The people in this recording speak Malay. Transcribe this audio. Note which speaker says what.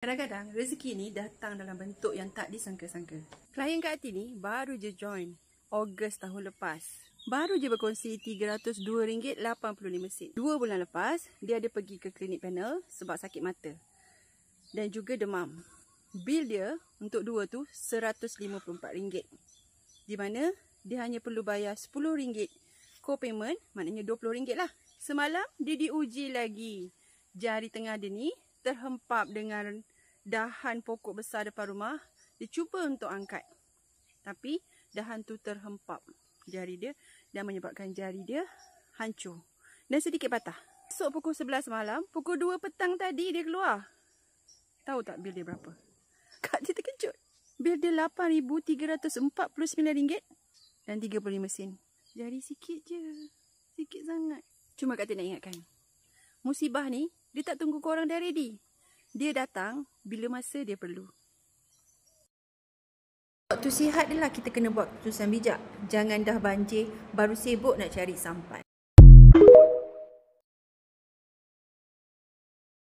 Speaker 1: Kadang-kadang rezeki ni datang dalam bentuk yang tak disangka-sangka. Klien Kak Ati ni baru je join Ogos tahun lepas. Baru je berkongsi RM32.85. 2 bulan lepas, dia ada pergi ke klinik panel sebab sakit mata. Dan juga demam. Bil dia untuk dua tu RM154. Di mana dia hanya perlu bayar RM10 co-payment, maknanya RM20 lah. Semalam dia diuji lagi. Jari tengah dia ni terhempap dengan dahan pokok besar depan rumah. Dia cuba untuk angkat, tapi dahan tu terhempap jari dia dan menyebabkan jari dia hancur dan sedikit patah. Esok pukul 11 malam, pukul 2 petang tadi dia keluar. Tahu tak bil dia berapa? Kak dia terkejut. Bil dia RM8,349 dan 35 sen. Jari sikit je. Sikit sangat. Cuma Kak nak ingatkan, musibah ni dia tak tunggu korang dah ready. Dia datang bila masa dia perlu. Waktu sihat dia lah kita kena buat keputusan bijak. Jangan dah banjir baru sibuk nak cari sampan.